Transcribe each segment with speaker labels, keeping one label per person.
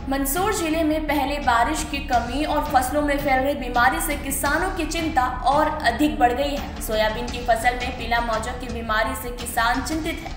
Speaker 1: मंदसौर जिले में पहले बारिश की कमी और फसलों में फैल रही बीमारी से किसानों की चिंता और अधिक बढ़ गई है। सोयाबीन की फसल में पीला मौजक की बीमारी से किसान चिंतित है।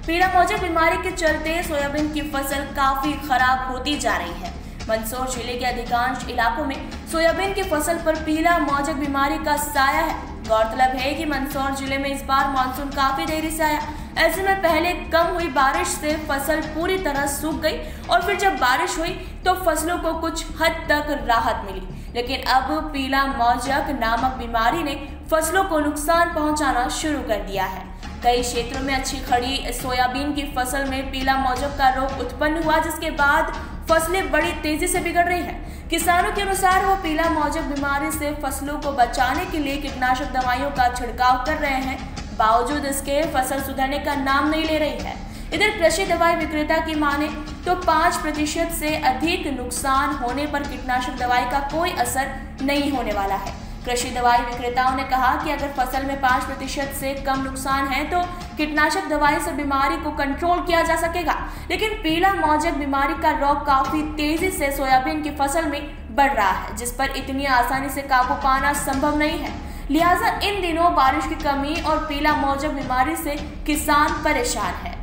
Speaker 1: पीला मौजक बीमारी के चलते सोयाबीन की फसल काफी खराब होती जा रही है। मंदसौर जिले के अधिकांश इलाकों में सोयाबीन की फसल पर पीला मौजक बीमारी का साया है। गौरतलब है कि मंदसौर जिले में इस बार मानसून काफी देरी से आया। ऐसे में पहले कम हुई बारिश से फसल पूरी तरह सूख गई और फिर जब बारिश हुई तो फसलों को कुछ हद तक राहत मिली, लेकिन अब पीला मौजक नामक बीमारी ने फसलों को नुकसान पहुंचाना शुरू कर दिया है। कई क्षेत्रों में अच्छी खड़ी सोयाबीन की फसल में पीला मौजक का रोग उत्पन्न हुआ, जिसके बाद फसलें बड़ी तेजी से बिगड़ रही हैं। किसानों के अनुसार वो पीला मौजक बीमारी से फसलों को बचाने के लिए कीटनाशक दवाइयों का छिड़काव कर रहे हैं, बावजूद इसके फसल सुधरने का नाम नहीं ले रही है। इधर कृषि दवाई विक्रेता की माने तो 5% से अधिक नुकसान होने पर कीटनाशक दवाई का कोई असर नहीं होने वाला है। कृषि दवाई विक्रेताओं ने कहा कि अगर फसल में 5% से कम नुकसान है तो कीटनाशक दवाई से बीमारी को कंट्रोल किया जा सकेगा, लेकिन पीला मौजक बीमारी का रोग काफी तेजी से सोयाबीन की फसल में बढ़ रहा है, जिस पर इतनी आसानी से काबू पाना संभव नहीं है। लिहाजा इन दिनों बारिश की कमी और पीला मौजक बीमारी से किसान परेशान है।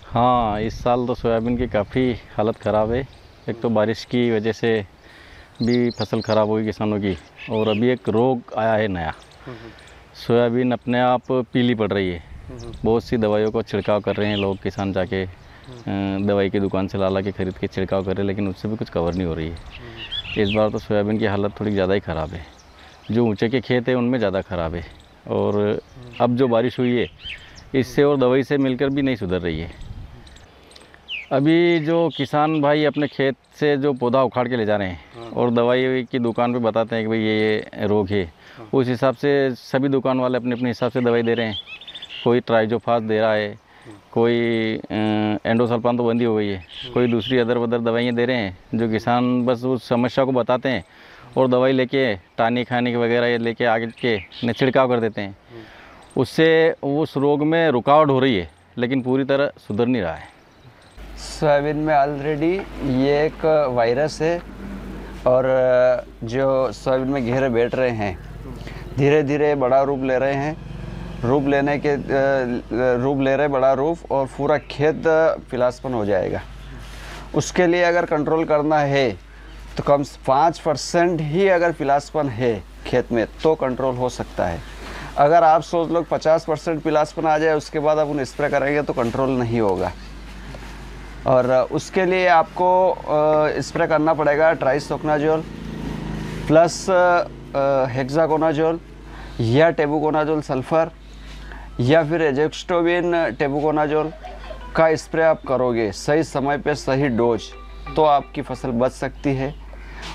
Speaker 2: हाँ, इस साल तो सोयाबीन की काफ़ी हालत ख़राब है। एक तो बारिश की वजह से भी फसल ख़राब होगी किसानों की, और अभी एक रोग आया है नया। सोयाबीन अपने आप पीली पड़ रही है। बहुत सी दवाइयों को छिड़काव कर रहे हैं लोग, किसान जाके दवाई की दुकान से ला के ख़रीद के छिड़काव कर रहे हैं, लेकिन उससे भी कुछ कवर नहीं हो रही है। इस बार तो सोयाबीन की हालत थोड़ी ज़्यादा ही ख़राब है। जो ऊंचे के खेत है उनमें ज़्यादा ख़राब है, और अब जो बारिश हुई है इससे और दवाई से मिलकर भी नहीं सुधर रही है। अभी जो किसान भाई अपने खेत से जो पौधा उखाड़ के ले जा रहे हैं और दवाई की दुकान पे बताते हैं कि भाई ये रोग है, उस हिसाब से सभी दुकान वाले अपने अपने हिसाब से दवाई दे रहे हैं। कोई ट्राइजोफास दे रहा है, कोई एंडोसल्फान तो बंदी हो गई है, कोई दूसरी अदर वदर दवाइयाँ दे रहे हैं। जो किसान बस उस समस्या को बताते हैं और दवाई लेके टानी खाने के वगैरह लेके आगे के छिड़काव कर देते हैं। उससे उस रोग में रुकावट हो रही है, लेकिन पूरी तरह सुधर नहीं रहा है।
Speaker 3: सोयाबीन में ऑलरेडी ये एक वायरस है, और जो सोयाबीन में घेरे बैठ रहे हैं धीरे धीरे बड़ा रूप ले रहे हैं। रूप ले रहे बड़ा रूप, और पूरा खेत पीलापन हो जाएगा। उसके लिए अगर कंट्रोल करना है तो कम से 5% ही अगर पीलापन है खेत में तो कंट्रोल हो सकता है। अगर आप सोच लो 50% पीलापन आ जाए उसके बाद आप उन्हें स्प्रे करेंगे तो कंट्रोल नहीं होगा। और उसके लिए आपको स्प्रे करना पड़ेगा ट्राइसोकनाजोल प्लस हेक्साकोनाजोल या टेबुकोनाजोल सल्फर, या फिर एजेक्स्टोबिन टेबुकोनाजोल का स्प्रे आप करोगे सही समय पे सही डोज, तो आपकी फसल बच सकती है।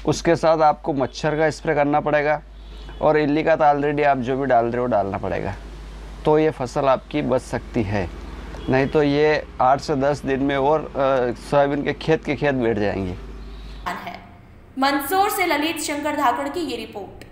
Speaker 3: उसके साथ आपको मच्छर का स्प्रे करना पड़ेगा, और इल्ली का तो ऑलरेडी आप जो भी डाल रहे हो डालना पड़ेगा, तो ये फसल आपकी बच सकती है। नहीं तो ये 8 से 10 दिन में और सोयाबीन के खेत बैठ जाएंगे।
Speaker 1: मंदसौर से ललित शंकर धाकड़ की ये रिपोर्ट।